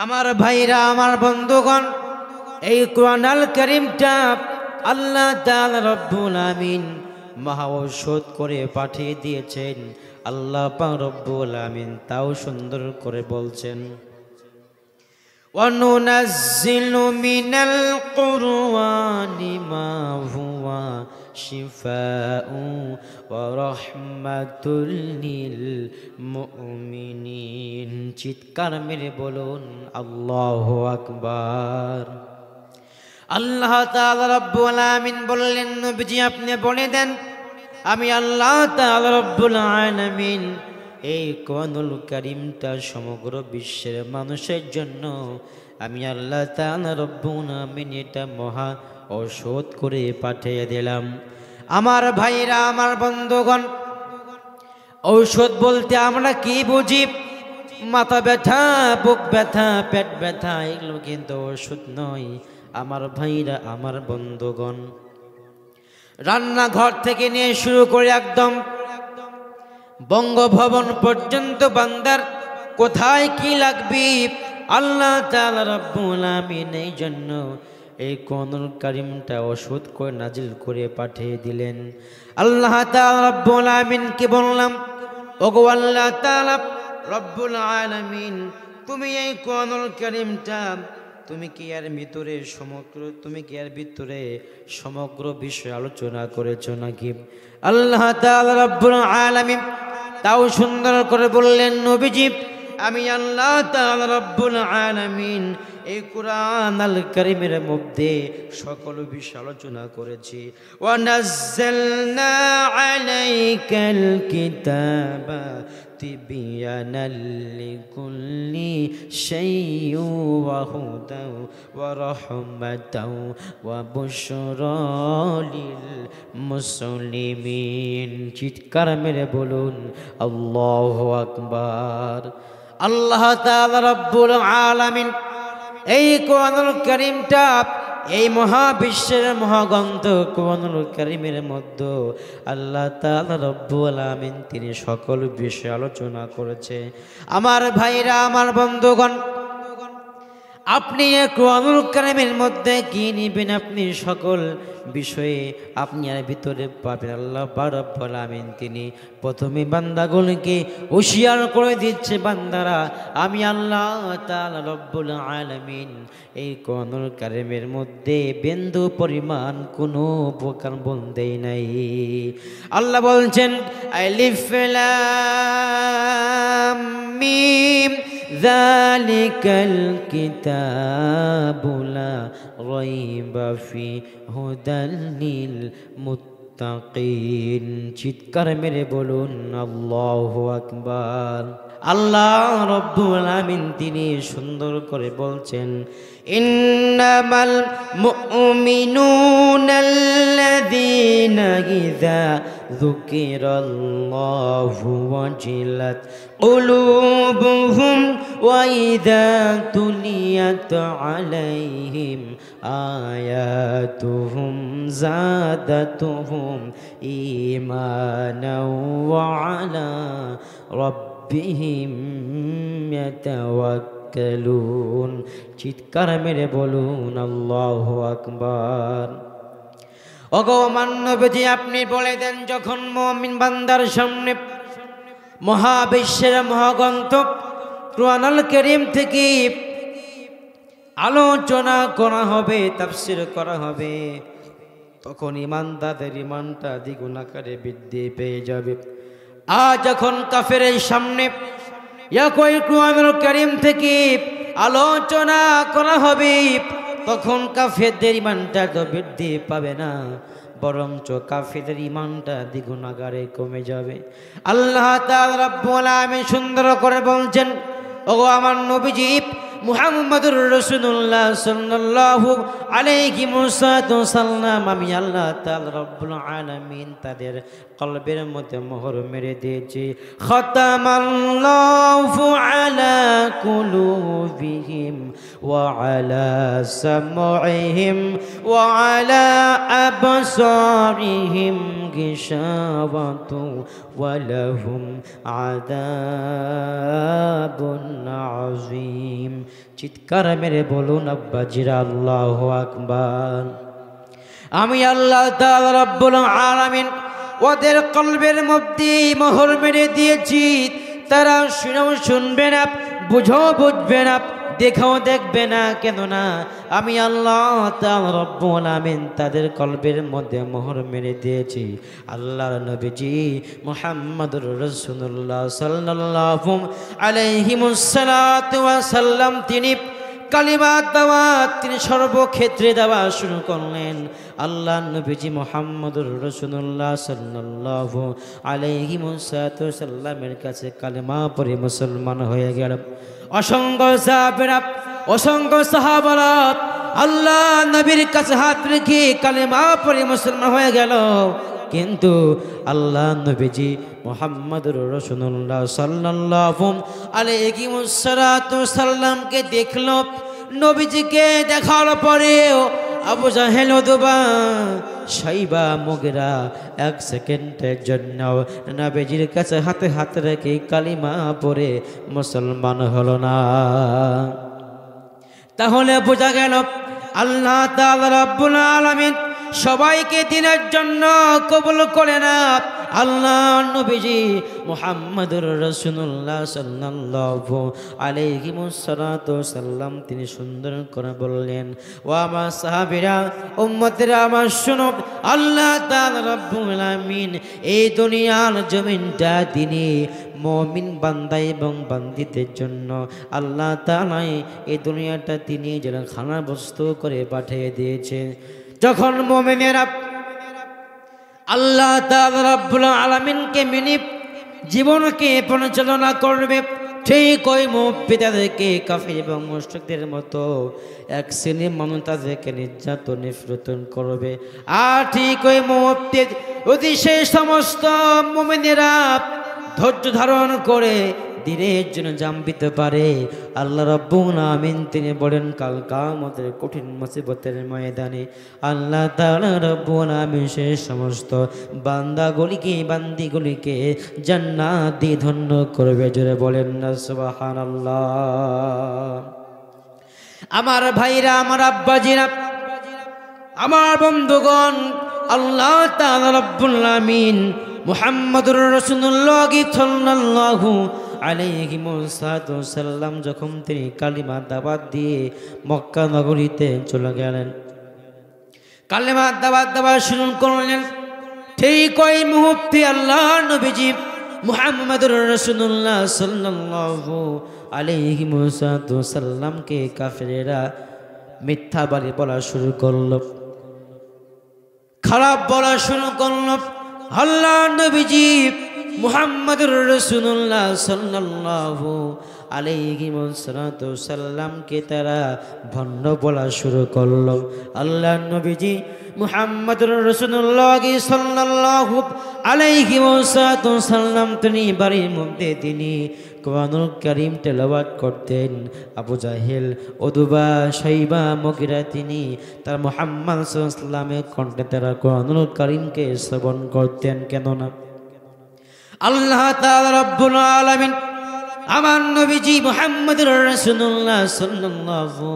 আমার ভাইরা, আমার বন্ধুগণ, এই কোরআনুল কারীমটা আল্লাহ তাআলা রব্বুল আমিন মহা ঔষধ করে পাঠিয়ে দিয়েছেন। আল্লাহ পাক রব্বুল আমিন তাও সুন্দর করে বলছেন, ওয়ানুনাজ্জিলু মিনাল কুরআনি মা হুয়া শিফাউ ওয়া রাহমাতুল লিল মুমিনিন। চিৎকার মেরে বলুন আল্লাহু আকবার। আল্লাহ তাআলা রব্বুল আমিন বললেন, নবীজি আপনি বলে দেন, আমি আল্লাহ তাআলা রব্বুল আলামিন এই কোরআনুল কারীমটা সমগ্র বিশ্বের মানুষের জন্য আমি আল্লাহ তাআলা রব্বুল আমিন এটা মহা ঔষধ করে পাঠিয়ে দিলাম। আমার ভাইরা, আমার বন্ধুগণ, ঔষধ বলতে আমরা কি বুঝি? মাথা ব্যথা, বুক ব্যথা, পেট ব্যথা, এগুলো কিন্তু ওষুধ নয়। আমার ভাইরা, আমার বন্ধুগণ, রান্নাঘর থেকে নিয়ে শুরু করে একদম বঙ্গভবন পর্যন্ত বান্দার কোথায় কি লাগবে আল্লাহ তাআলা রব্বুল আমিন এই জন্য এই কোরআনুল কারীমটা ওষুধ করে নাজিল করে পাঠিয়ে দিলেন। আল্লাহ তাআলা রব্বুল আমিন কি বললাম, ওগো আল্লাহ তাআলা রব্বুল আলামিন, তুমি এই কোরআনুল কারীমটা তুমি কি এর ভিতরে সমগ্র বিষয় আলোচনা করেছো নাকি? আল্লাহ তাআলা রব্বুল আলামিন তাও সুন্দর করে বললেন, নবীজি আমি আল্লাহ তাআলা রব্বুল আলামিন এই কুরআনুল কারীমের মধ্যে সকল বিষয় আলোচনা করেছি। ওয়া নাযালনা আলাইকাল কিতাবা তিবিয়ানাল লিকুল্লি শাইইন ওয়া হুদাও ওয়া রাহমাতাও ওয়া বুশরা লিল মুসলিমিন। চিৎকার মেরে বলুন আল্লাহু আকবার। আল্লাহ তাআলা রব্বুল আলামিন এই কোরআনুল কারীমটা এই মহাবিশ্বের মহাগ্রন্থ কোরআনুল কারীমের মধ্যে আল্লাহ তাআলা রব্বুল আমিন তিনি সকল বিষয় আলোচনা করেছে। আমার ভাইরা, আমার বন্ধুগণ, আপনি এই কোরআনুল কারীমের মধ্যে কি নিবেন? আপনি সকল বিষয়ে আপনি এর ভিতরে পাবেন। আল্লাহ রব্বুল আমিন তিনি প্রথমে বান্দাগুলোকে হুঁশিয়ার করে দিচ্ছে, বান্দারা আমি আল্লাহ তাআলা রব্বুল আলামিন এই কোরআনুল কারীমের মধ্যে বিন্দু পরিমাণ কোনো প্রকার বন্দেই নাই। আল্লাহ বলছেন, আলিফ লাম মিম যালিকাল কিতাবু লা রাইবা ফি হুদাল লিল মুত্তাকিন। চিৎকার মেরে বলুন আল্লাহু আকবার। আল্লাহ রব্বুল আমিন তিনি সুন্দর করে বলছেন, ইন্নামাল মুমিনুনাল্লাযীনা ইযা যুকিরাল্লাহু ওয়াজিলাত কুলুবুহুম ওয়া ইযা তুলিয়াত আলাইহিম আয়াতুহুম যাদাতুহুম ঈমানাও ওয়া আলা রাব্বিহিম ইয়াতাওয়াক্কালুন। চিৎকার মেরে বলুন আল্লাহু আকবার। ওগো আমার নবীজি আপনি বলে দেন, যখন মুমিন বান্দার সামনে মহাবিশ্বের মহাগ্রন্থ কোরআনুল কারীম থেকে আলোচনা করা হবে, তাফসীর করা হবে, তখন ইমানদারদের ইমানটা দ্বিগুণ আকারে বৃদ্ধি পেয়ে যাবে। আর যখন কাফেরের সামনে কোরআনুল কারীম থেকে আলোচনা করা হবে, তখন কাফেরদের ইমানটা তো বৃদ্ধি পাবে না, বরঞ্চ কাফেরদের ইমানটা দ্বিগুণ আকারে কমে যাবে। আল্লাহ তাআলা রব্বুল আমিন সুন্দর করে বলছেন, ওগো আমার নবীজি মুহাম্মদুর রাসূলুল্লাহ সাল্লাল্লাহু আলাইহি ওয়াসাল্লাম, আমি আল্লাহ তাআলা রব্বুল আলামিন তাদের কলবের মধ্যে মোহর মেরে দিয়েছি। খাতামাল্লাহু আলা কুলুবিহিম ওয়া আলা সামঈহিম ওয়া আলা আবসারিহিম গিশাওয়াতু ওয়া লাহুম আযাবুন আযীম। চিৎকার মেরে বলুন আব্বাজিরা আল্লাহু আকবার। আমি আল্লাহ তাআলা রব্বুল আলামিন ওদের কলবের মধ্যে মোহর মেরে দিয়েছি, তারা শুনেও শুনবে না, বুঝেও বুঝবে না, দেখাও দেখবে না। কেননা আমি আল্লাহ তাআলা রব্বুল আলামিন তাদের কলবের মধ্যে মোহর মেরে দিয়েছি। আল্লাহর নবীজি মুহাম্মদুর রাসূলুল্লাহ সাল্লাল্লাহু আলাইহি ওয়াসাল্লাম তিনি কালিমা দাওয়াত তিনি সর্বক্ষেত্রে দেওয়া শুরু করলেন। আল্লাহ নবীজি মুহাম্মদুর রাসূলুল্লাহ সাল্লাল্লাহু আলাইহি ওয়াসাল্লামের কাছে কালিমা পড়ে মুসলমান হয়ে গেল। অসংখ্য সাহাবারা, অসংখ্য সাহাবারা আল্লাহ নবীর কাছে হাত রেখে কালিমা পড়ে মুসলমান হয়ে গেল। কিন্তু আল্লাহ নবীজি মুহাম্মদুর রাসূলুল্লাহ সাল্লাল্লাহু আলাইহি ওয়াসাল্লামকে দেখল। নবীজিকে দেখার পরেও আবু জাহেল, উতবা, শাইবা, মুগিরা এক সেকেন্ডের জন্য নবীজির কাছে হাতে হাত রেখে কালিমা পড়ে মুসলমান হলো না। তাহলে বোঝা গেল আল্লাহ তাআলা রব্বুল আলামিন সবাইকে দিনের জন্য কবুল করে না। আল্লাহ নবীজি মুহাম্মদুর রাসূলুল্লাহ সাল্লাল্লাহু আলাইহি ওয়াসাল্লাম তিনি সুন্দর করে বললেন, ও আমার সাহাবীরা, উম্মতেরা আমার শুনো, আল্লাহ তাআলা রব্বুল আলামিন এই দুনিয়ার জমিনটা তিনি মুমিন বান্দা এবং বান্দিদের জন্য আল্লাহ তাআলা এই দুনিয়াটা তিনি যেন খানার বস্তু করে পাঠিয়ে দিয়েছেন। যখন মুমিনেরা আল্লাহ তাআলা রব্বুল আলামিনকে মেনে জীবনকে পরিচালনা করবে, ঠিক ওই মুমিনদেরকে কাফির এবং মুশরিকদের মতো এক শ্রেণীর মানুষ তাদেরকে নির্যাতন নিপীড়ন করবে। আর ঠিক ওই মুহূর্তে যদি সেই সমস্ত মুমিনেরা ধৈর্য ধারণ করে দিনের জন্য জাম্বিতে পারে, আল্লাহ রাব্বুল আমিন তিনি বলেন কাল কিয়ামতের কঠিন মুসিবতের ময়দানে আল্লাহ তাআলা রাব্বুল আমিন সেই সমস্ত বান্দাগুলিকে বান্দিগুলিকে জান্নাত দিয়ে ধন্য করবে। জোরে বলেন না সুবহানাল্লাহ। আমার ভাইরা, আমার আব্বাজিরা, আমার বন্ধুগণ, আল্লাহ তাআলা রাব্বুল আমিন মুহাম্মদুর রাসূলুল্লাহ সাল্লাল্লাহু আলাইহি ওয়াসাল্লাম যখন তিনি কালিমা দাওয়াত দিয়ে মক্কা নগরীতে চলে গেলেন, কালিমা দাওয়াত দেওয়া শুরু করলেন, ঠিক ওই মুহূর্তে আল্লাহ নবীজি মুহাম্মদুর রাসূলুল্লাহ সাল্লাল্লাহু আলাইহি ওয়াসাল্লামকে কাফেরেরা মিথ্যা বলা শুরু করল, খারাপ বলা শুরু করল। আল্লাহ নবীজি মুহাম্মদুর রাসূলুল্লাহ সাল্লাল্লাহু আলাইহি ওয়াসাল্লামকে তারা ভণ্ড বলা শুরু করলো। আল্লাহ নবীজি মুহাম্মদুর রাসূলুল্লাহ সাল্লাল্লাহু আলাইহি ওয়াসাল্লাম তিনি বাড়ির মধ্যে তিনি কোরআনুল কারীম তেলাওয়াত করতেন। আবু জাহেল, উতবা, শাইবা, মুগিরা তিনি তার মুহাম্মদ সাল্লাল্লাহু আলাইহি ওয়াসাল্লামের কণ্ঠে তারা কোরআনুল কারীমকে শ্রবণ করতেন। কেননা আল্লাহ তাআলা রব্বুল আলামিন আমার নবীজি মুহাম্মদুর রাসূলুল্লাহ সাল্লাল্লাহু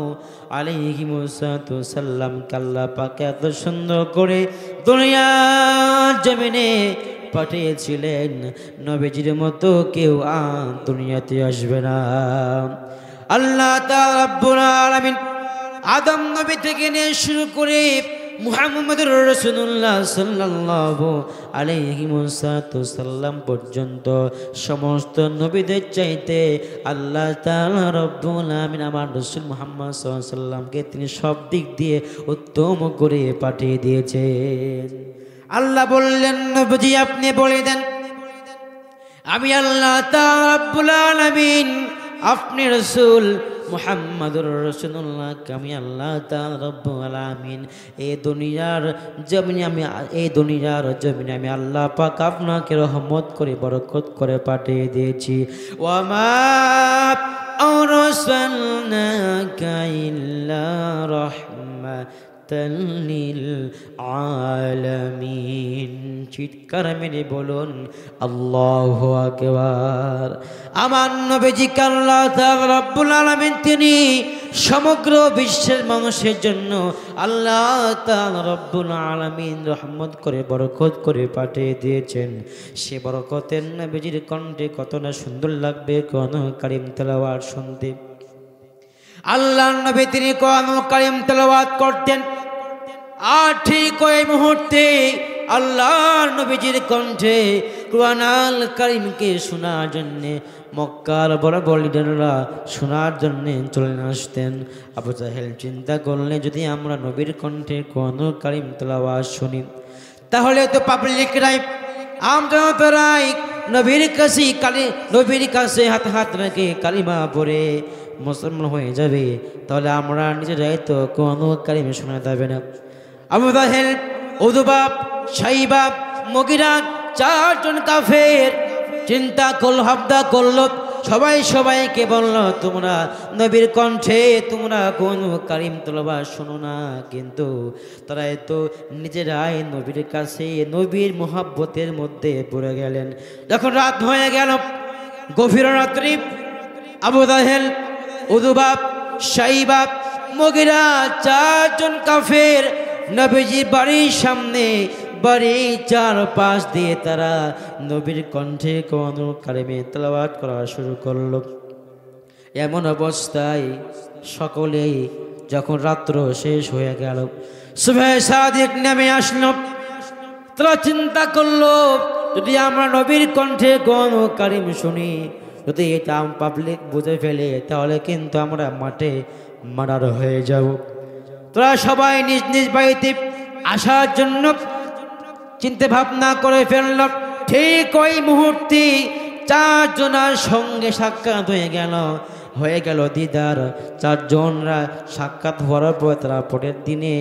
আলাইহি ওয়াসাল্লাম আল্লাহ পাক এত সুন্দর করে দুনিয়ার জমিনে পাঠিয়েছিলেন, নবীজির মতো কেউ দুনিয়াতে আসবে না। আল্লাহ তাআলা রব্বুল আলামিন আদম নবী থেকে নিয়ে শুরু করে মুহাম্মদুর রাসূলুল্লাহ সাল্লাল্লাহু আলাইহি ওয়াসাল্লাম পর্যন্ত সমস্ত নবীদের চাইতে আল্লাহ তাআলা রব্বুল আমিন আমার রাসূল মুহাম্মদ সাল্লাল্লাহু আলাইহি ওয়াসাল্লামকে তিনি সব দিক দিয়ে উত্তম করে পাঠিয়ে দিয়েছেন। আল্লাহ বললেন, নবীজি আপনি বলে দেন আমি আল্লাহ তাআলা রব্বুল আলামিন আপনি রাসূল মুহাম্মদুর রাসূলুল্লাহ আমি আল্লাহ তাআলা রব্বুল আলামিন এই দুনিয়ার জমিনে আমি আল্লাহ পাক আপনাকে রহমত করে বরকত করে পাঠিয়ে দিয়েছি। ওয়া মা আরসালনাকা ইল্লা রাহমাতাল লিল আলামিন। চিৎকার মেরে বলুন আল্লাহু আকবার। আমার নবীজিকে আল্লাহ তাআলা রব্বুল আলামিন তিনি সমগ্র বিশ্বের মানুষের জন্য আল্লাহ তাআলা রব্বুল আলামিন রহমত করে বরকত করে পাঠিয়ে দিয়েছেন। সে বরকতের নবীজির কণ্ঠে কত না সুন্দর লাগবে কোন কারিম তেলাওয়াত শুনতে। আল্লাহর নবী তিনি কোরআনুল কারীম তেলাওয়াত করতেন, আর ঠিক ওই মুহূর্তে আল্লাহর নবীজির কণ্ঠে কোরআনুল কারীমকে শোনার জন্য মক্কার বড় বড় লিডাররা শোনার জন্য চলে আসতেন। আবু জাহেল চিন্তা করলে যদি আমরা নবীর কণ্ঠে কোরআনুল কারীম তেলাওয়াত শুনি তাহলে তো পাবলিকরাই আমজনতারাই নবীর কাছে হাত হাত রেখে কালিমা পড়ে মুসলমান হয়ে যাবে, তাহলে আমরা নিজেরাই তো কোরআনুল কারীম শোনা যাবে না। আবু জাহেল, উতবা, শাইবা, মুগীরা চারজন কাফের চিন্তা করলো, হাবদা করলো, সবাইকে বলল তোমরা নবীর কণ্ঠে তোমরা কোরআনুল কারীম তেলাওয়াত শোনো না। কিন্তু তারা তো নিজেরাই নবীর কাছে নবীর মুহাব্বতের মধ্যে পড়ে গেলেন। যখন রাত হয়ে গেল, গভীর রাত্রি, আবু জাহেল, উতবা, শাইবা, মুগীরা চারজন কাফের নবীজির বাড়ির সামনে বাড়ির চারপাশ দিয়ে তারা নবীর কণ্ঠে কোরআনুল কারীমে তেলাওয়াত করা শুরু করলো। এমন অবস্থায় সকলেই যখন রাত্র শেষ হয়ে গেল, সুবহে সাদিক নেমে আসলো। তারা চিন্তা করলো যদি আমরা নবীর কণ্ঠে কোরআনুল কারীম শুনি, যদি এটা পাবলিক বুঝে ফেলে তাহলে কিন্তু আমরা মাঠে মার্ডার হয়ে যাব। তোরা সবাই নিজ নিজ বাড়িতে আসার জন্য চিন্তা ভাবনা করে ফেলল। ঠিক ওই মুহূর্তে চারজনের সঙ্গে সাক্ষাৎ হয়ে গেল দিদার। চারজনরা সাক্ষাৎ হওয়ার পর তারা পরের দিনে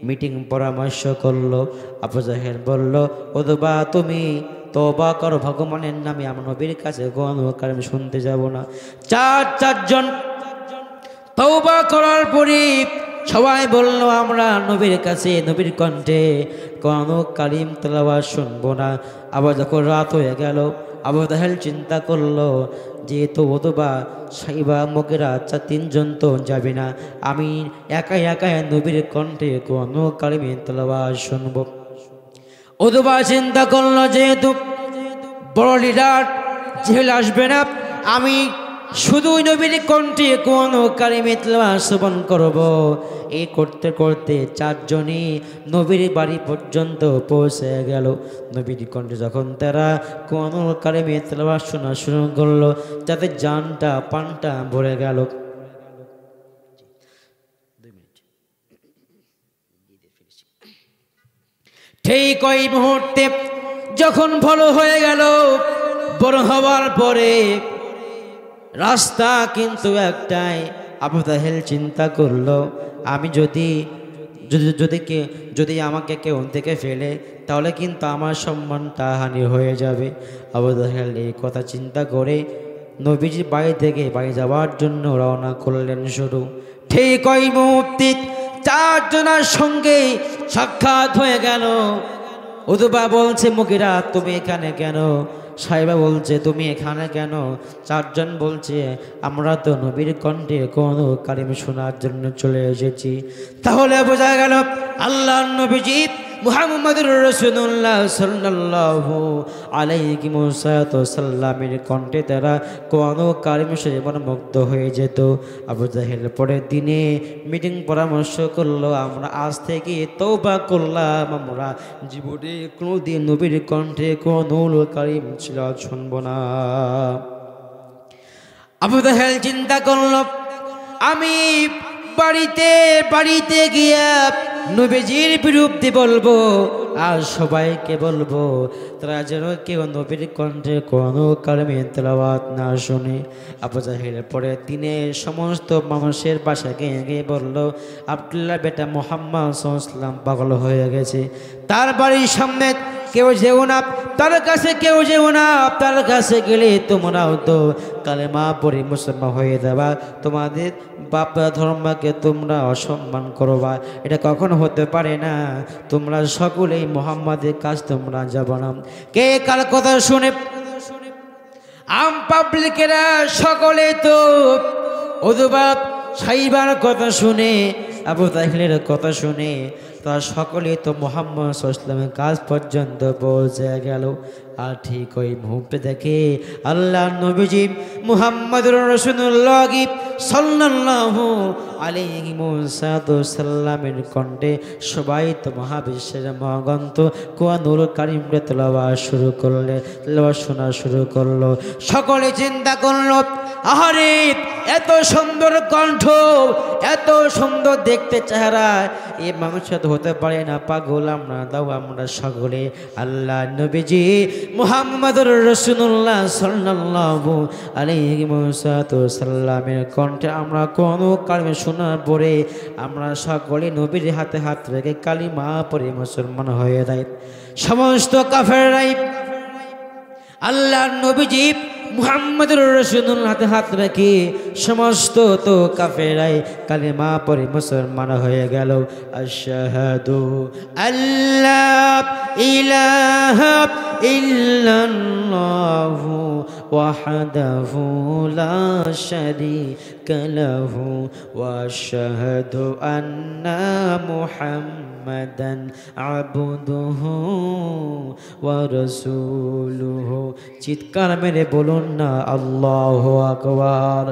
মিটিং পরামর্শ করলো। আবু জাহেল বলল, উতবা তুমি তওবা করো ভগবানের নামে, আমরা নবীর কাছে কোরআনুল কারীম শুনতে যাব না। চারজন তওবা করার পরে সবাই বলল আমরা নবীর কাছে নবীর কণ্ঠে কোরআনুল কারীম তেলাওয়াত শুনবো না। আবার যখন রাত হয়ে গেল, আবু জাহেল চিন্তা করলো যেহেতু উতবা, শাইবা, মুগীরা তিনজন তো যাবে না, আমি একাই নবীর কণ্ঠে কোরআনুল কারীম তেলাওয়াত শুনবো। উতবা চিন্তা করলো যেহেতু বড় লিডার জেহেল আসবে না, আমি শুধুই নবীর কণ্ঠে কোরআনুল কারীম তেলাওয়াত শ্রবণ করব। এই করতে করতে চারজনই নবীর বাড়ি পর্যন্ত পৌঁছে গেল। নবীর কণ্ঠে যখন তারা কোরআনুল কারীম তেলাওয়াত শোনা শুরু করলো, যাতে জানটা পানটা ভরে গেল। ঠিক ওই মুহূর্তে যখন ভালো হয়ে গেল, বড় হওয়ার পরে রাস্তা কিন্তু একটাই। আবু জাহেল চিন্তা করলো আমি যদি আমাকে কেউ থেকে ফেলে তাহলে কিন্তু আমার সম্মানটা হানি হয়ে যাবে। আবু জাহেল এই কথা চিন্তা করে নবীজির বাড়ি থেকে বাড়ি যাওয়ার জন্য রওনা করলেন শুরু। ঠিক ওই মুহূর্তে চারজনের সঙ্গে সাক্ষাৎ হয়ে গেল। উতবা বলছে, মুগীরা তুমি এখানে কেন? শাইবা বলছে, তুমি এখানে কেন? চারজন বলছে, আমরা তো নবীর কণ্ঠে কোরআনুল কারীম শোনার জন্য চলে এসেছি। তাহলে বোঝা গেল আল্লাহর নবীজি মুহাম্মদুর রাসূলুল্লাহ সাল্লাল্লাহু আলাইহি ওয়াসাল্লামের কণ্ঠে তারা কোরআনুল কারীম শুনে মুগ্ধ হয়ে যেত। আবু জাহেল পরের দিনে মিটিং পরামর্শ করলো, আমরা আজ থেকে তওবা করলাম, আমরা জীবনে কোনোদিন নবীর কণ্ঠে কোরআনুল কারীম তেলাওয়াত শুনবো না। আবু জাহেল চিন্তা করলো আমি বাড়িতে গিয়ে নবীজির বিরুদ্ধে বলবো আর সবাইকে বলবো তারা যেন কেউ নবীর কণ্ঠে কোরআনুল কারীম তেলাওয়াত না শুনে। আবু জাহেল পরের দিনে সমস্ত মানুষের বাসায় গিয়ে বলল, আব্দুল্লাহ বেটা মুহাম্মদ সাল্লাল্লাহু আলাইহি ওয়াসাল্লাম পাগল হয়ে গেছে, তার বাড়ির সামনে কেউ যেও না, তার কাছে কেউ যেও না। তার কাছে গেলে তোমরাও তো কালেমা পড়ে মুসলমান হয়ে যাবা, তোমাদের বাপ ধর্মকে তোমরা অসম্মান করবা, এটা কখনো হতে পারে না। তোমরা সকলেই মুহাম্মাদের কাজ তোমরা যাব না। কে কার কথা শুনে আম পাবলিকেরা সকলে তো উতবা সাইবার কথা শুনে, আবু তাহেলের কথা শুনে তারা সকলে তো মুহাম্মদ সাল্লাল্লাহু আলাইহি ওয়াসাল্লামের কাজ পর্যন্ত পৌঁছে গেল। আর ঠিক ওই মুহূর্তে দেখে আল্লাহ নবীজি মুহাম্মদুর রাসূলুল্লাহ সাল্লাল্লাহু আলাইহি ওয়াসাল্লামের কণ্ঠে সবাই তো মহাবিশ্বের মহাগ্রন্থ কোরআনুল কারীমকে তেলাওয়াত শুরু করলে, তেলাওয়াত শোনা শুরু করলো। সকলে চিন্তা করলো, আহারে এত সুন্দর কণ্ঠ, এত সুন্দর দেখতে চেহারা, এই মানুষ তো হতে পারে না, পাগল আমরা। দাও আমরা সকলে আল্লাহ নবীজি মুহাম্মদুর রাসূলুল্লাহ সাল্লাল্লাহু আলাইহি ওয়াসাল্লামের কণ্ঠে আমরা কোনো কালিমা শোনার পরে আমরা সকলে নবীর হাতে হাত রেখে কালিমা পড়ে মুসলমান হয়ে যায়। সমস্ত কাফেররাই আল্লাহ নবীজি মুহাম্মদুর রাসূলুল্লাহর হাতে হাত রেখে সমস্ত তো কাফেরাই কালেমা পড়ে মুসলমান হয়ে গেল। আশহাদু আল্লা ইলাহা ইল্লাল্লাহু ওয়াহদাহু লা শারীকা লাহু ওয়া আশহাদু আন্না মুহাম্মাদান আবদুহু ওয়া রাসূলুহু। চিৎকার মেরে বলুন না আল্লাহু আকবার।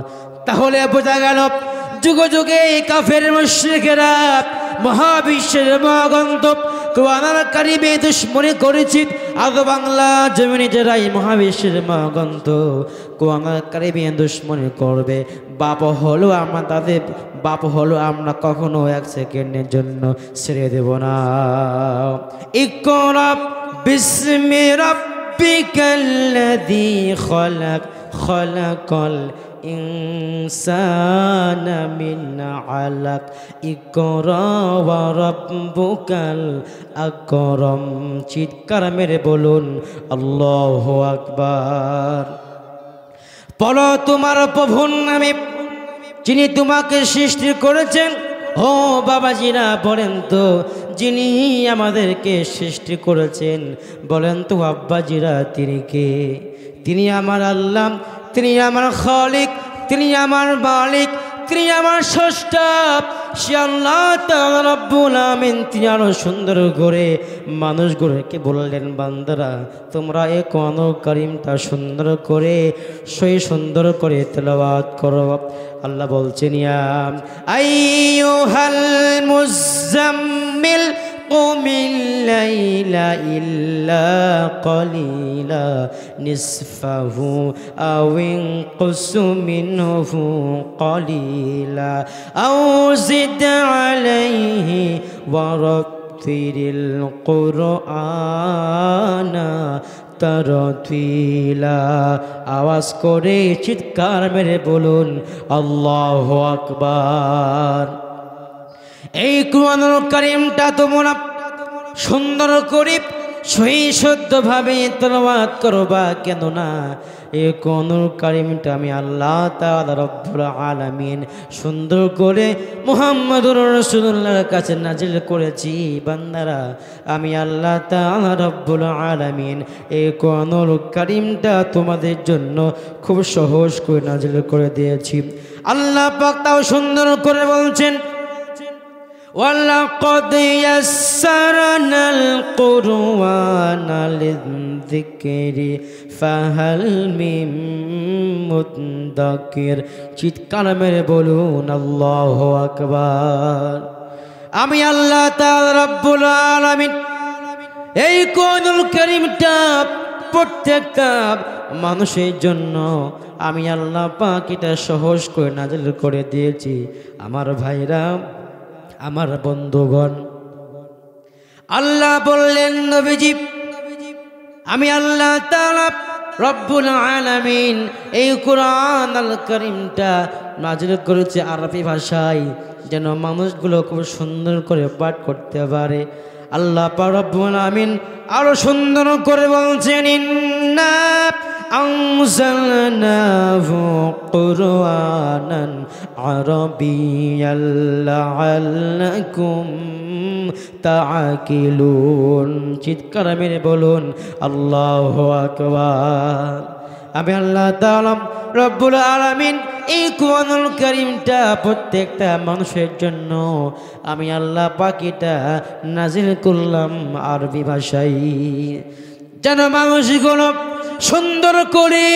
তাহলে বোঝা গেল যুগে যুগে কাফের মুশরিকেরা মহাবিশ্বের মহাগন্তব কোরআনুল কারীমে দুশমনি করেছে। আজ বাংলা জমিনে যারা এই মহাবিশ্বের মহাগন্তব কোরআনুল কারীমে দুশমনি করবে, বাপ হলো আমরা, তাদের বাপ হলো আমরা কখনো এক সেকেন্ডের জন্য ছেড়ে দেব না। ইকরা বিসমি রাব্বিকাল্লাযী খলাক, খলাকাল ইনসানা মিন আলাক, ইকরা ওয়া রাব্বুকাল আকরাম। চিৎকার মেরে বলুন আল্লাহু আকবার। বলো তোমার প্রভুর নামে যিনি তোমাকে সৃষ্টি করেছেন। ও বাবাজিরা বলেন তো, যিনি আমাদেরকে সৃষ্টি করেছেন বলেন তো আব্বাজিরা তিনি কে? তিনি আমার আল্লাহ, তিনি আমার খালিক, তিনি আমার মালিক, তিনি আমার স্রষ্টা। সে আল্লাহ তাআলা রব্বুল আমিন তিনি আরো সুন্দর করে মানুষগুলোকে বললেন, বান্দারা তোমরা এই কোরআনুল কারীমটা সুন্দর করে সুন্দর করে তেলাওয়াত করো। আল্লাহ বলছেন, ইয়া আইয়ুহাল মুযাম্মিল কুমিল লাইলা ইল্লা কলিলা নিসফাহু আও ইনকুস মিনহু কলিলা আও জিদ আলাইহি ওয়া রাত্তিলিল কুরআনা তারতিলা। আওয়াজ করে চিৎকার মেরে বলুন আল্লাহু আকবার। এই কোরআনুল কারীমটা তোমরা সুন্দর করে শুদ্ধভাবে তেলাওয়াত করবা, কেননা এই কোরআনুল কারীমটা আমি আল্লাহ তাআলা রব্বুল আলামিন সুন্দর করে মুহাম্মদুর রাসূলুল্লাহর কাছে নাজিল করেছি। বান্দারা আমি আল্লাহ তাআলা রব্বুল আলামিন এই কোরআনুল কারীমটা তোমাদের জন্য খুব সহজ করে নাজিল করে দিয়েছি। আল্লাহ পাক তাও সুন্দর করে বলছেন, وَلَقَدْ يَسَّرْنَا الْقُرْآنَ لِلذِّكْرِ فَهَلْ مِن মুদ্দাকির। চিৎকার মেরে বলুন আল্লাহু আকবার। আমি আল্লাহ তাআলা রব্বুল আলামিন এই কোরআনুল কারীমটা প্রত্যেকটা মানুষের জন্য আমি আল্লাহ পাক এটা সহজ করে নাজিল করে দিয়েছি। আমার ভাইরা, আমার বন্ধুগণ, আল্লাহ বললেন নবীজি আমি আল্লাহ তাআলা রব্বুল আলামিন এই কোরআনুল কারীমটা নাজিল করেছি আরবি ভাষায়, যেন মানুষগুলো খুব সুন্দর করে পাঠ করতে পারে। আল্লাহ পাক রব্বুল আলামিন আরো সুন্দর করে বলছেন ইন্না আনজালনাহু কুরআনান আরাবিয়াল লাআল্লাকুম তাআকিলুন। চিৎকার মেরে বলুন আল্লাহু আকবার। আমি আল্লাহ তাআলা রব্বুল আলামিন এই কুরআনুল কারীমটা প্রত্যেকটা মানুষের জন্য আমি আল্লাহ পাক এটা নাজিল করলাম আরবি ভাষায়, যেন মানুষগুলো সুন্দর করে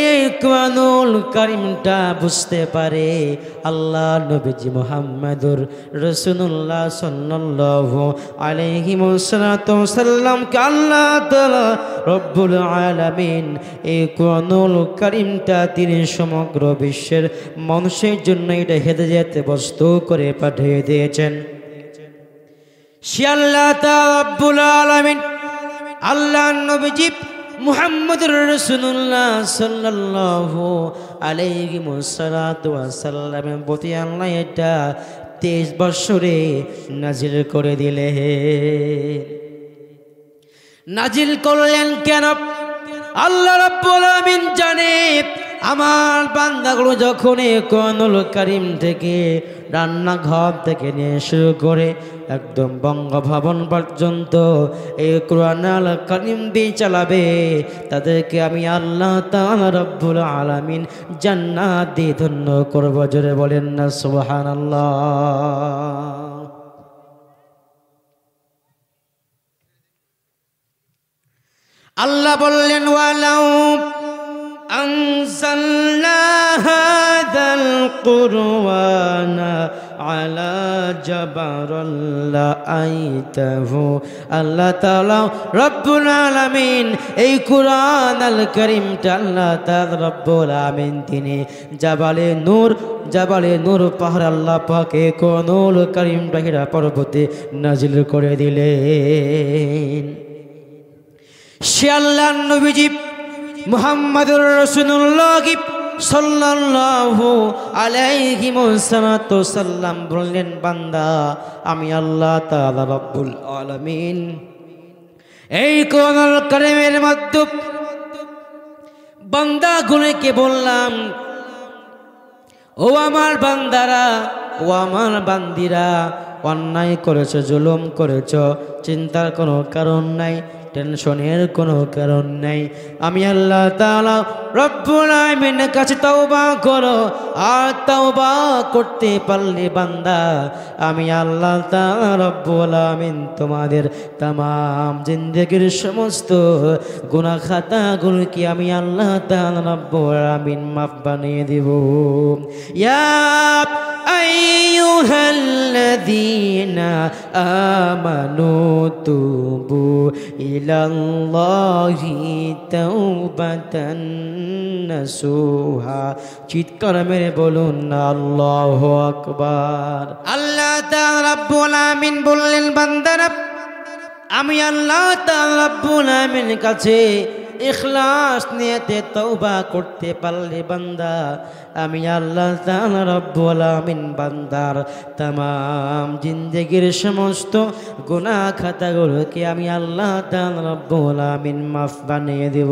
এই কুরআনুল কারীমটা বুঝতে পারে। আল্লাহ নবীজি মুহাম্মদুর রাসূলুল্লাহ সাল্লাল্লাহু আলাইহি ওয়াসাল্লামকে আল্লাহ তাআলা রব্বুল আলামিন এই কুরআনুল কারীমটা তিনি সমগ্র বিশ্বের মানুষের জন্য এটা হেদায়েত বস্তু করে পাঠিয়ে দিয়েছেন। সে আল্লাহ তাআলা রব্বুল আলামিন আল্লাহ নবীজি মুহাম্মদুর রাসূলুল্লাহ সাল্লাল্লাহু আলাইহি ওয়াসাল্লামের প্রতি আল্লাহ এটা 23 বছরে নাজিল করে দিলেন। নাজিল করলেন কেন? আল্লাহ রাব্বুল আলামিন জানে আমার বান্দাগুলো যখন এই কুরআনুল কারীম থেকে রান্নাঘর থেকে নিয়ে শুরু করে একদম বঙ্গভবন পর্যন্ত এই কুরআনুল কারীম দিয়ে চালাবে, তাদেরকে আমি আল্লাহ তাআলা রব্বুল আলামিন জান্নাত দিয়ে ধন্য করব। জোরে বলেন না সুবহানাল্লাহ। আল্লাহ বললেন ওয়ালাউ আনজালনা হাযাল কুরআনা আলা জাবারিল লাআইতাহু। আল্লাহ তাআলা রব্বুল আলামিন এই কুরআনুল কারীমটা আল্লাহ তাআলা রব্বুল আলামিন তিনি জাবালে নূর পাহাড় আল্লাহ পাক এই কুরআনুল কারীমটা হিরা পর্বতে নাজিল করে দিলেন। সে আল্লাহ নবীজি মুহাম্মদুর রাসূলুল্লাহ সাল্লাল্লাহু আলাইহি ওয়াসাল্লাম বললেন, বান্দা আমি আল্লাহ তাআলা রব্বুল আলামিন এই কুরআনুল কারীমের মাধ্যমে বান্দাগুলোকে বললাম, ও আমার বান্দারা, ও আমার বান্দিরা, অন্যায় করেছো, জুলুম করেছো, চিন্তার কোনো কারণ নাই, টেনশনের কোনো কারণ নাই। আমি আল্লাহ তাআলা রব্বুল আলামিনের কাছে তওবা করো, আর তওবা করতে পারলে বান্দা আমি আল্লাহ তাআলা রব্বুল আলামিন তোমাদের तमाम জিন্দেগির সমস্ত গুনাহ খাতাগুলোকে আমি আল্লাহ তাআলা রব্বুল আলামিন মাফ বানিয়ে দেব। ইয়া আইয়ুহাল্লাযীনা আমানু তুবু ইলাল্লাহি তাওবাতান নাসুহা। চিৎকার মেরে বলুন আল্লাহু আকবার। আল্লাহ তাআলা রব্বুল আলামিন বললেন, বান্দারা আমি আল্লাহ তাআলা রব্বুল আলামিনের কাছে ইখলাস নিয়তে তওবা করতে পারলে বান্দা আমি আল্লাহ তাআলা রব্বুল আলামিন বান্দার तमाम জিন্দেগির সমস্ত গুনাহ খাতাগুলোকে আমি আল্লাহ তাআলা রব্বুল আলামিন মাফ বানিয়ে দেব।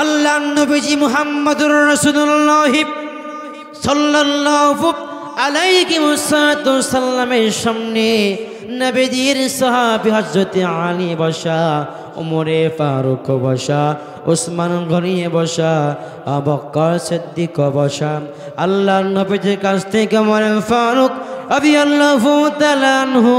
আল্লাহ নবীজি মুহাম্মদুর রাসূলুল্লাহ সাল্লাল্লাহু আলাইহি ওয়াসাল্লামের সামনে নবীজির সাহাবী হযরত আলী বসা, উমরে ফারুক বসা, উসমান গনি বসা, আবু বকর সিদ্দিক বসা। আল্লাহ নবীজির কাছ থেকে উমর ফারুক রাদিয়াল্লাহু তাআলা আনহু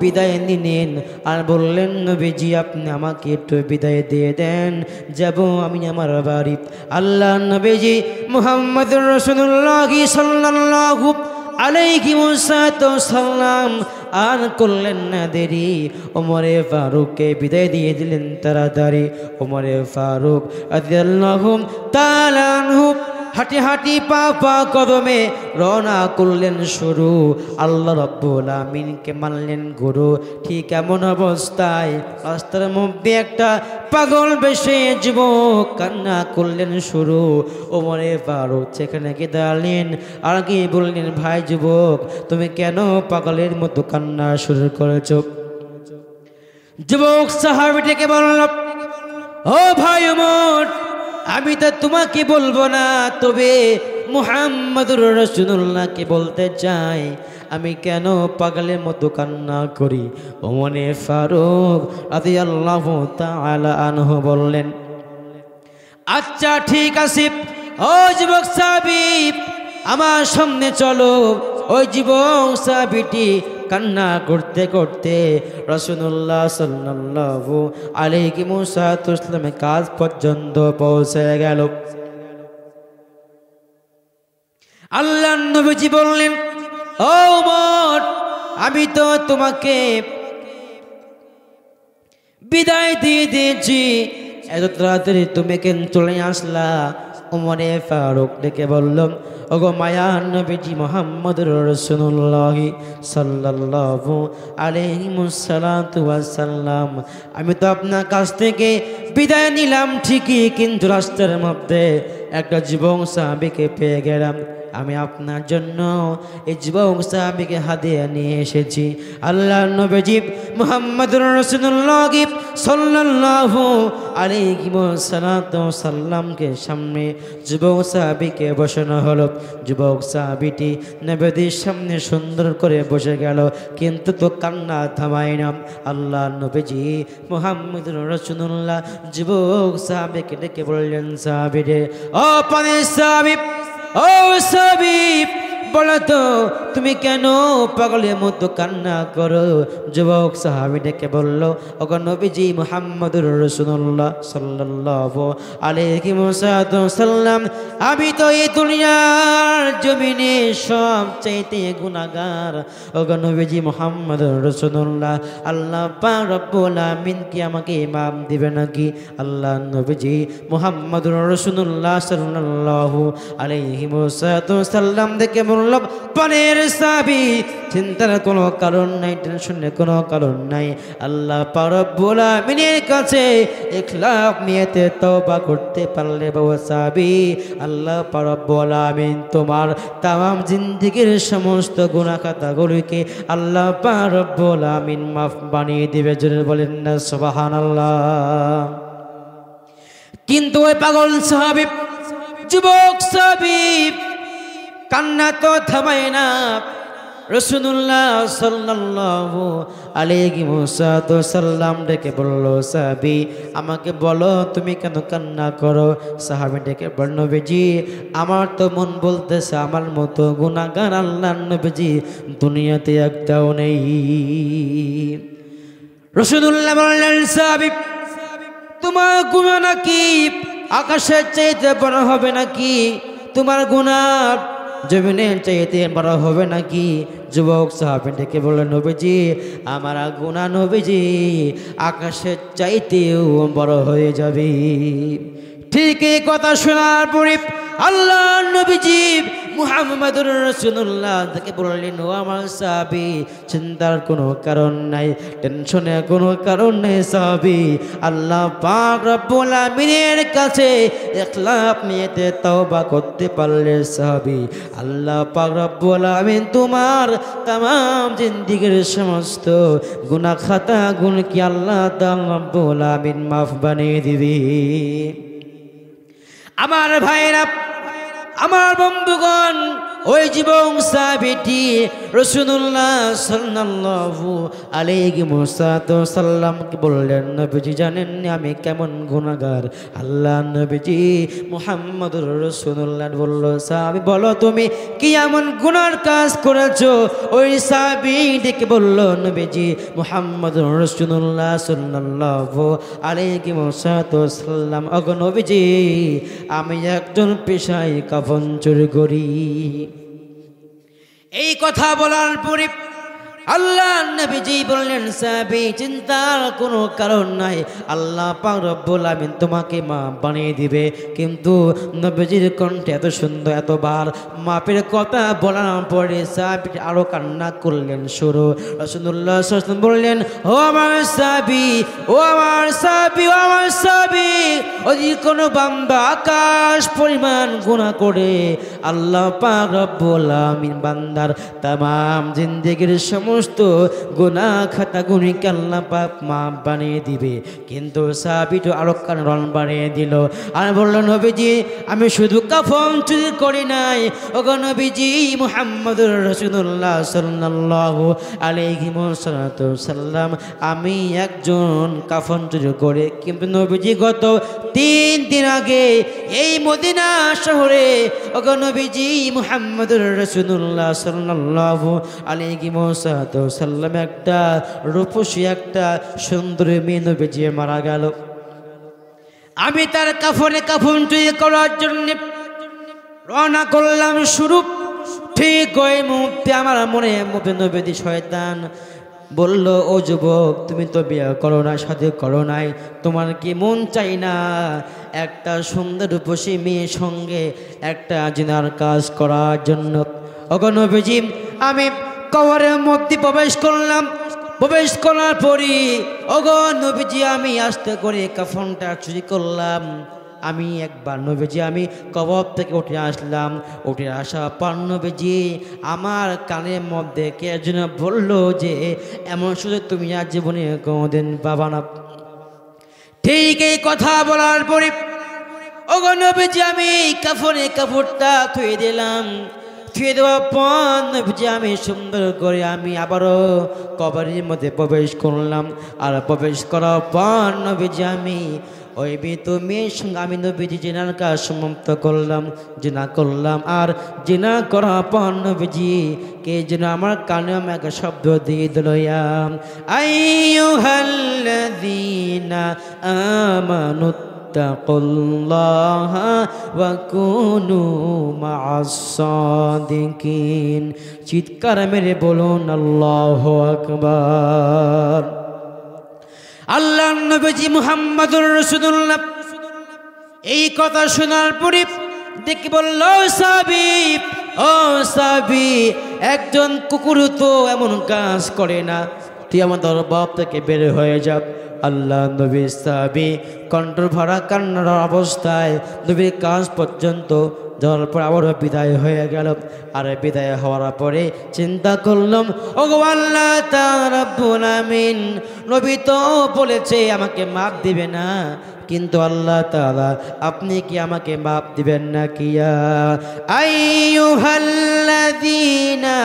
বিদায় নিলেন আর বললেন, নবীজি আপনি আমাকে একটু বিদায় দিয়ে দেন, যাব আমি আমার বাড়ি। আল্লাহ নবীজি মুহাম্মদুর রাসূলুল্লাহ সাল্লাল্লাহু আলাইহি ওয়াসাল্লাম আর করলেন না দেরি, ওমরে ফারুককে বিদায় দিয়ে দিলেন তাড়াতাড়ি। ওমরে ফারুক রাদিয়াল্লাহু তাআলা আনহু হাঁটি হাঁটি পা পা কদমে রওনা করলেন শুরু। আল্লাহ রাব্বুল আমিনকে মানলেন গুরু। ঠিক এমন অবস্থায় রাস্তার মধ্যে একটা পাগল বেশে যুবক কান্না করলেন শুরু। ওমরে ফারুক সেখানে গিয়ে দাঁড়ালেন আর গিয়ে বললেন, ভাই যুবক, তুমি কেন পাগলের মতো কান্না শুরু করেছ? যুবক সাহাবীটাকে বলল, ও ভাই ওমর, আমি তো তোমাকে বলবো না, তবে মুহাম্মদুর রাসূলুল্লাহকে বলতে চাই আমি কেন পাগলের মতো কান্না করি। ওমরে ফারুক রাদিয়াল্লাহু তাআলা আনহু বললেন, আচ্ছা ঠিক আছে, ও যুবক সাহাবী আমার সামনে চলো। ওই যুবক সাহাবীটি কান্না করতে করতে রাসূলুল্লাহ সাল্লাল্লাহু আলাইহি ওয়াসাল্লামের কাছ পর্যন্ত পৌঁছে গেল। আল্লাহর নবীজি বললেন, ও ওমর, আমি তো তোমাকে বিদায় দিয়ে দিয়েছি, এত তাড়াতাড়ি তুমি কেন চলে আসলা? ওমরে ফারুক ডেকে বলল, ওগো মায়ার নবীজি মুহাম্মদুর রাসূলুল্লাহ সাল্লাল্লাহু আলাইহি ওয়াসাল্লাম, আমি তো আপনার কাছ থেকে বিদায় নিলাম ঠিকই, কিন্তু রাস্তার মধ্যে একটা যুবক সাহাবীকে পেয়ে গেলাম। আমি আপনার জন্য এই যুবক সাহাবীকে হাদিয়া নিয়ে এসেছি। আল্লাহর নবীজি মুহাম্মদুর রাসূলুল্লাহ সাল্লাল্লাহু আলাইহি ওয়াসাল্লামকে সামনে যুবক সাহাবীকে বসানো হলো। যুবক সাহাবীটি নবীর সামনে সুন্দর করে বসে গেল, কিন্তু তো কান্না থামায় না। আল্লাহর নবীজি মুহাম্মদুর রাসূলুল্লাহ যুবক সাহাবীকে ডেকে বললেন, সাহাবী রে, ও পানির সাহাবী, ও সাহাবী, বলো তো তুমি কেন পাগলের মতো কান্না করো? যুবক সাহাবী ডেকে বলল, ওগো নবীজি মুহাম্মদুর রাসূলুল্লাহ সাল্লাল্লাহু আলাইহি ওয়াসাল্লাম, আমি তো এই দুনিয়ার জমিনে সবচাইতে গুনাহগার। ওগো নবীজি মুহাম্মদুর রাসূলুল্লাহ, আল্লাহ পাক রব্বুল আমিন কি আমাকে মাফ দিবে নাকি? আল্লাহ নবীজি মুহাম্মদুর রাসূলুল্লাহ সাল্লাল্লাহু আলাইহি ওয়াসাল্লাম দেখে বলল, পানের সাহাবী, চিন্তার কোনো কারণ নাই, টেনশনের কোনো কারণ নাই। আল্লাহ পাক রব্বুল আমিনের কাছে ইখলাস নিয়েতে তওবা করতে পারলে বাবা সাহাবী, আল্লাহ পাক রব্বুল আমিন তোমার তামাম জিন্দেগীর সমস্ত গুনাহ খাতাগুলোকে আল্লাহ পাক রব্বুল আমিন মাফ বানিয়ে দিবে। জোরে বলেন না সুবহানাল্লাহ। কিন্তু ওই পাগল সাহাবী, যুবক সাহাবী কান্না তো থামায় না। রাসূলুল্লাহ সাল্লাল্লাহু আলাইহি ওয়াসাল্লাম ডেকে বলল, সাহাবী আমাকে বলো তুমি কেন কান্না করো? সাহাবী ডেকে বলল, নবীজি আমার তো মন বলতেছে আমার মতো গুনাহগার আল্লাহর নবীজি দুনিয়াতে একটাও নেই। রাসূলুল্লাহ বললেন, সাহাবী তোমার গুনাহ নাকি আকাশের চাইতে বড় হবে নাকি? তোমার গুনাহ জমিনের চাইতে বড় হবে নাকি? যুবক সাহাবী ডেকে বলল, নবীজি আমার গুনাহ নবীজি আকাশের চাইতেও বড় হয়ে যাবে। ঠিক এই কথা শোনার পরে আল্লাহ নবীজি মুহাম্মদুর রাসূলুল্লাহ তাকে বললেন, ও আমার সাহাবী চিন্তার কোনো কারণ নাই, টেনশনের কোনো কারণ নেই সাহাবী। আল্লাহ পাক রব্বুল আমিনের কাছে ইখলাস নিয়েতে তওবা করতে পারলে সাহাবী, আল্লাহ পাক রব্বুল আমিন তোমার তামাম জিন্দেগীর সমস্ত গুনাহ খাতা গুণ কি আল্লাহ তাআলা রব্বুল আমিন মাফ বানিয়ে দিবে। আমার ভাইরা, আমার বন্ধুগণ, ওই যুবক সাহাবীটি রাসূলুল্লাহ সাল্লাল্লাহু আলাইহি ওয়াসাল্লামকে বললেন, নবীজি জানেন আমি কেমন গুনাহগার? আল্লাহ নবীজি মুহাম্মদুর রাসূলুল্লাহ বলল, সাহাবী বলো তুমি কি এমন গুনার কাজ করেছো? ওই সাহাবী ডেকে বলল, নবীজি মুহাম্মদুর রাসূলুল্লাহ সাল্লাল্লাহু আলাইহি ওয়াসাল্লাম, ওগো নবীজি আমি একজন পেশায় কাফন চুরি করি। এই কথা বলার পরে আল্লাহ নবীজি বললেন সাহাবী চিন্তার কোনো কারণ নাই, আল্লাহ পাক রব্বুল আমিন তোমাকে মা বানিয়ে দিবে। কিন্তু নবীজির কণ্ঠে এত সুন্দর, এতবার মাপের কথা বলার পরে সাহাবী আরো কান্না করলেন শুরু। রাসূলুল্লাহ সাল্লাল্লাহু আলাইহি ওয়াসাল্লাম বললেন, ও আমার সাহাবী, ও আমার সাহাবী, ও আমার সাহাবী, যদি কোনো বান্দা আকাশ পরিমাণ গুনাহ করে আল্লাহ পাক রব্বুল আমিন বান্দার তামাম জিন্দেগির সমস্ত গুনাহ খাতা গুনিকে আল্লাহ পাক মাফ বানিয়ে দিবে। কিন্তু সাহাবী তো আরো কারণ বানিয়ে দিল আর বলল, নবীজি আমি শুধু কাফন চুরি করি নাই, ওগো নবীজি মুহাম্মদুর রাসূলুল্লাহ সাল্লাল্লাহু আলাইহি ওয়াসাল্লাম আমি একজন কাফন চুরি করে, কিন্তু নবীজি গত 3 দিন আগে এই মদিনা শহরে ওগো নবীজি মুহাম্মদুর রাসূলুল্লাহ সাল্লাল্লাহু আলাইহি ওয়াসাল্লাম একটা রূপসী একটা সুন্দর মেয়ে নবীজি মারা গেল। আমি তার কাফনে কাফন চুরি করার জন্য রওনা করলাম শুরু। ঠিক ওই মুহূর্তে আমার মনে নবীজি শয়তান বলল, ও যুবক তুমি তো বিয়ে করো না, শাদী করো নাই, তোমার কি মন চাই না একটা সুন্দর রূপসী মেয়ের সঙ্গে একটা জিনার কাজ করার জন্য? ওগো নবীজি আমি কবরের মধ্যে প্রবেশ করলাম। প্রবেশ করার পরই ওগো নবীজি আমি আস্তে করে কাফনটা চুরি করলাম। আমি একবার নবীজি আমি কবর থেকে উঠে আসলাম। উঠে আসা পর নবীজি আমার কানের মধ্যে কে যেন বললো যে এমন সুযোগ তুমি আর জীবনে কোনোদিন পাবা না। ঠিক এই কথা বলার পরে ওগো নবীজি আমি কাফনে কাপড়টা ধুয়ে দিলাম। ধুয়ে দেওয়ার পর নবীজি আমি সুন্দর করে আমি আবারও কবরের মধ্যে প্রবেশ করলাম। আর প্রবেশ করার পর নবীজি আমি ওই মৃত মেয়ের সঙ্গে আমি নবীজি জিনার কাজ সমাপ্ত করলাম, জিনা করলাম। আর জিনা করার পর নবীজি কে যেন আমার কানে আমাকে শব্দ দিয়ে দিল, আইয়ুহাল্লাযীনা আমানু তাকুল্লাহা ওয়া কুনু মা'আস সাদিকিন। চিৎকার মেরে বলুন আল্লাহু আকবার। আল্লাহ নবীজি মুহাম্মদুর রাসূলুল্লাহ এই কথা শোনার পরে দেখে বলল, সাহাবী, ও সাহাবী, একজন কুকুর তো এমন কাজ করে না, তুই আমার দরবার থেকে বের হয়ে যা। আল্লাহ নবী সাহাবী কণ্ঠ ভরা কান্নার অবস্থায় নবীর কাজ পর্যন্ত যাওয়ার পর আবারও বিদায় হয়ে গেল। আর বিদায় হওয়ার পরে চিন্তা করলাম, ওগো আল্লাহ তাআলা রব্বুল আমিন, নবী তো বলেছে আমাকে মাফ দিবে না, কিন্তু আল্লাহ তাআলা আপনি কি আমাকে মাফ দিবেন না? কিয়া আইয়ুহাল্লাযীনা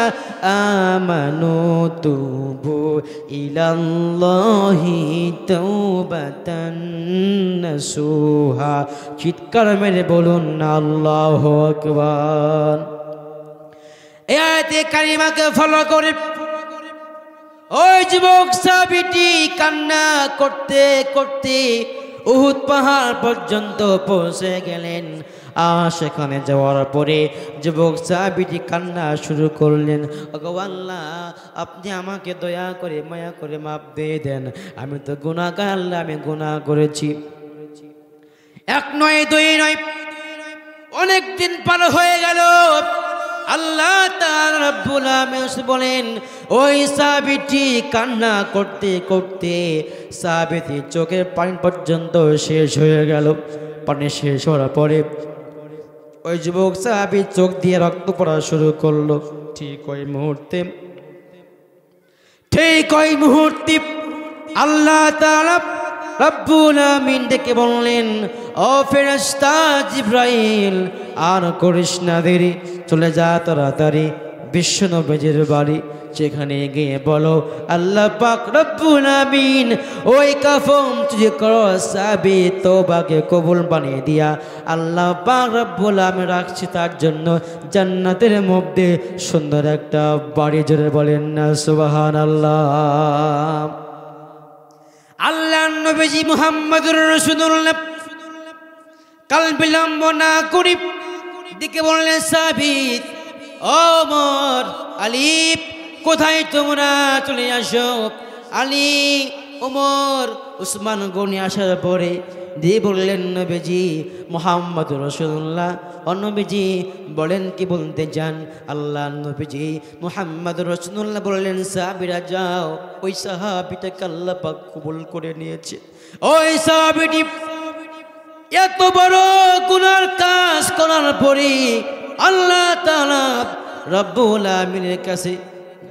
আমানু তুবু ইলাল্লাহি তাওবাতান নাসুহা। চিৎকার মেরে বলুন আল্লাহু আকবার। এই আয়াতে কারিমাকে ফলো করে ওই যুবক সাহাবীটি কান্না করতে করতে উহুদ পাহাড় পর্যন্ত পৌঁছে গেলেন। আর সেখানে যাওয়ার পরে যুবক সাহাবীটি কান্না শুরু করলেন, ওগো আল্লাহ আপনি আমাকে দয়া করে মায়া করে মাফ দিয়ে দেন, আমি তো গুনাহগার আল্লাহ, আমি গুনাহ করেছি। 1 নয় 2 নয়, অনেক দিন পার হয়ে গেল। আল্লাহ তাআলা রব্বুল আমিন বলেন, ওই সাহাবীটি কান্না করতে করতে সাহাবীটি চোখের পানি পর্যন্ত শেষ হয়ে গেল। পানি শেষ হওয়ার পরে ওই যুবক সাহাবী চোখ দিয়ে রক্ত পড়া শুরু করলো। ঠিক ওই মুহূর্তে আল্লাহ তাআলা রব্বুল আমিন ডেকে বললেন, ও ফেরেশতা জিবরাইল, আর করিস না দেরি, চলে যা তাড়াতাড়ি বিশ্ব নবীর বাড়ি। সেখানে গিয়ে বলো, আল্লাহ পাক রব্বুল আমিন ওই কাফন চুরি করো সাহাবী তওবাকে কবুল বানিয়ে দিয়া আল্লাহ পাক রব্বুল আমিন রাখছি তার জন্য জান্নাতের মধ্যে সুন্দর একটা বাড়ি। জোরে বলেন না সুবহানাল্লাহ। আল্লাহ নবীজি মুহাম্মদুর রাসূলুল্লাহ কাল বিলম্ব না করি দিকে বললেন, সাহাবী ওমর আলী কোথায় তোমরা চলে আসো? আলী, ওমর, উসমান গনি আসার পরে দিয়ে বললেন, নবীজি মুহাম্মদ রাসূলুল্লাহ, ও নবীজি বলেন কি বলতে চান? আল্লাহ নবীজি মুহাম্মদ রাসূলুল্লাহ বললেন, সাহাবীরা যাও, ওই সাহাবীটাকে আল্লাহ পাক কবুল করে নিয়েছে। ওই সাহাবীটি এত বড় গুনার কাজ করার পরে আল্লাহ তাআলা রব্বুল আমিনের কাছে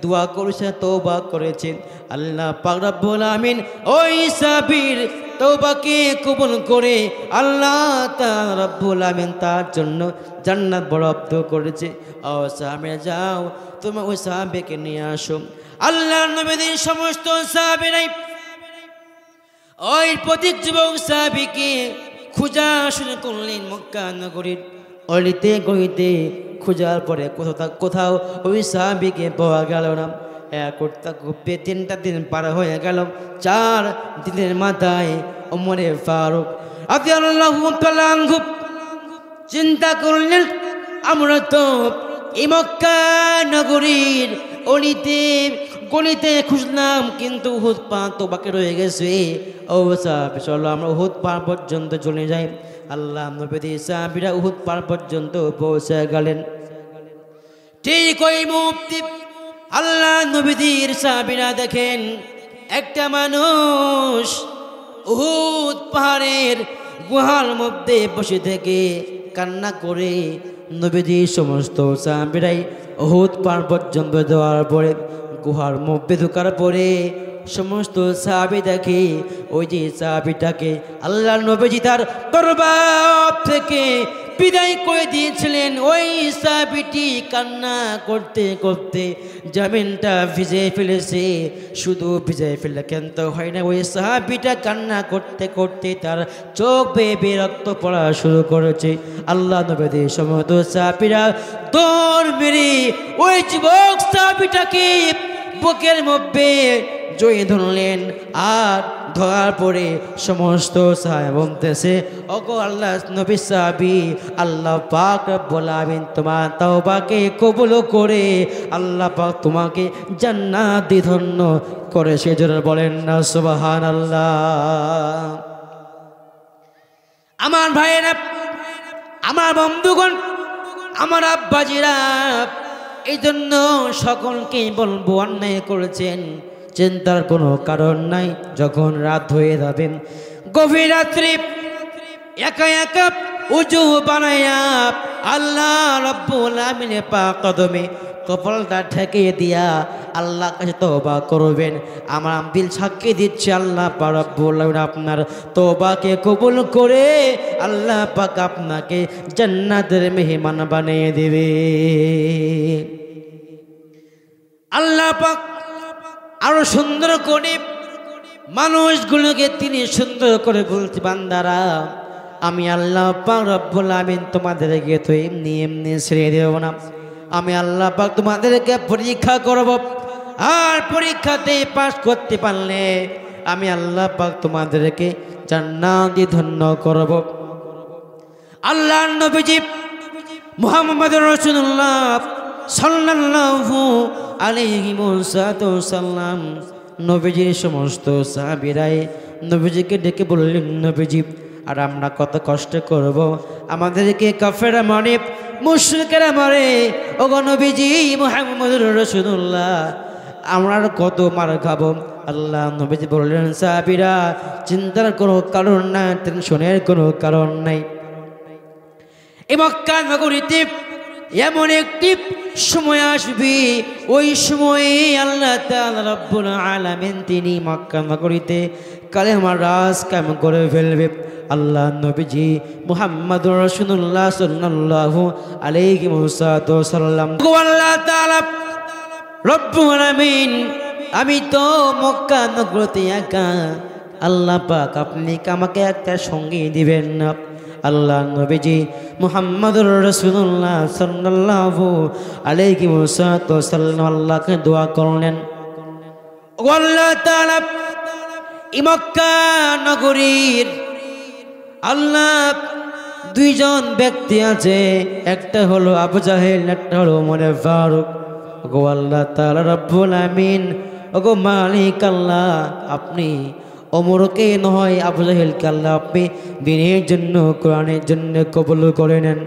দোয়া করেছে, তওবা করেছেন। আল্লাহ পাক রব্বুল আমিন ওই সাহাবীর তওবাকে কবুল করে আল্লাহ তাআলা রব্বুল আমিন তার জন্য জান্নাত বরাদ্দ করেছে। ও সাহাবীরা যাও, তুমি ওই সাহাবীকে নিয়ে আসো। আল্লাহর নবীর সমস্ত সাহাবীরাই ওই প্রতীক যুবক সাহাবীকে খোঁজা শুরু করলেন। মক্কা নগরীর অলিতে গলিতে খোঁজার পরে কোথাও ওই সাহাবীকে পাওয়া গেল না। করতে করতে 3টা দিন পার হয়ে গেল। 4 দিনের মাথায় ওমরে ফারুক রাদিয়াল্লাহু তাআলা আনহু চিন্তা করলেন, আমরা তো এই মক্কা নগরীর অলিতে গলিতে খুঁজলাম, কিন্তু উহুদ পাহাড় তো বাকি রয়ে গেছে। ও সাহাবী, চলো আমরা উহুদ পাহাড় পর্যন্ত চলে যাই। আল্লাহ নবী সাহাবীরা উহুদ পাহাড় পর্যন্ত পৌঁছে গেলেন। ঠিক ওই মুহূর্তে আল্লাহ নবীর সাহাবীরা দেখেন একটা মানুষ উহুদ পাহাড়ের গুহার মধ্যে বসে থেকে কান্না করে। নবীর সমস্ত সাহাবীরাই উহুদ পাহাড় পর্যন্ত যাওয়ার পরে গুহার মধ্যে ঢোকার পরে সমস্ত সাহাবী দেখে ওই যে সাহাবীটাকে আল্লাহ নবীজি তার দরবার থেকে বিদায় করে দিয়েছিলেন। ওই সাহাবীটি কান্না করতে করতে জমিনটা ভিজে ফেলেছে। শুধু ভিজে ফেলে কেন হয় না, ওই সাহাবীটা কান্না করতে করতে তার চোখ বেয়ে রক্ত পড়া শুরু করেছে। আল্লাহ নবীর সমস্ত সাহাবীরা দৌড় মেরে ওই যুবক সাহাবীটাকে বুকের মধ্যে জড়িয়ে ধরলেন। আর ধরার পরে সমস্ত সাহাবী বলতেছে, ওগো আল্লাহ নবী সাহাবী, আল্লাহ পাক রব্বুল আমিন তোমার তওবাকে কবুল করে আল্লাহ পাক তোমাকে জান্নাত দিয়ে ধন্য করে। সেজন্য বলেন না সুবহানাল্লাহ। আমার ভাইয়েরা, আমার বন্ধুগণ, আমার আব্বাজিরা, এই জন্য সকলকে বলবো, অন্যায় করেছেন চিন্তার কোনো কারণ নাই। যখন রাত হয়ে যাবে, গভীর রাত্রি একা একা উজু বানায়া আল্লাহ রব্বুল আমিনের পাক কদমে কপালটা ঠেকে দিয়া আল্লাহ কাছে তওবা করবেন। আমার দিল সাক্ষী দিচ্ছে, আল্লাহ পাক রব্বুল আমিন আপনার তওবাকে কবুল করে আল্লাহ পাক আপনাকে জান্নাতের মেহমান বানিয়ে দেবে। আল্লাহ পাক আরো সুন্দর করে মানুষগুলোকে তিনি সুন্দর করে বলতে, বান্দারা আমি আল্লাহ পাক রব্বুল আমিন তোমাদেরকে তো এমনি এমনি ছেড়ে দেব না। আমি আল্লাহ পাক তোমাদেরকে পরীক্ষা করব, আর পরীক্ষাতে পাস করতে পারলে আমি আল্লাহ পাক তোমাদেরকে জান্নাত দিয়ে ধন্য করব। আল্লাহর নবীজি মুহাম্মদুর রাসূলুল্লাহ সাল্লাল্লাহু আলাইহি ওয়াসাল্লাম নবীজির সমস্ত সাহাবীরাই নবীজিকে ডেকে বললেন, নবীজি আর আমরা কত কষ্ট করব, আমাদেরকে কাফেররা মারে, মুশরিকেরা মারে। ওগো নবীজি মুহাম্মদুর রাসূলুল্লাহ, আমরা কত মার খাবো। আল্লাহ নবীজি বললেন, সাহাবীরা চিন্তার কোনো কারণ নাই, টেনশনের কোনো কারণ নাই। এই মক্কা নগরীতে এমন একটি সময় আসবে, ওই সময়ে আল্লাহ তাআলা রব্বুল আলামিন তিনি মক্কা নগরীতে কালেমার রাজ কায়েম করে ফেলবে। আল্লাহ নবীজি মুহাম্মদুর রাসূলুল্লাহ সাল্লাল্লাহু আলাইহি ওয়াসাল্লাম, আল্লাহ তাআলা রব্বুল আলামিন, আমি তো মক্কা নগরীতে একা, আল্লাহ পাক আপনি আমাকে একটা সঙ্গী দিবেন না। আল্লাহ নবীজি মুহাম্মদুর রাসূলুল্লাহ সাল্লাল্লাহু আলাইহি ওয়াসাল্লাম আল্লাহকে দোয়া করলেন, ও আল্লাহ তাআলা মক্কা নগরীর আল্লাহ দুইজন ব্যক্তি আছে, একটা হলো আবু জাহেল, একটা হলো ওমর ফারুক। ওগো আল্লাহ তাআলা রব্বুল আমিন, ওগো মালিক আল্লাহ, আপনি ওমরকে নয় আবু জাহেলকে আল্লাহ আপনি দিনের জন্য কোরআনের জন্য কবুল করে নেন।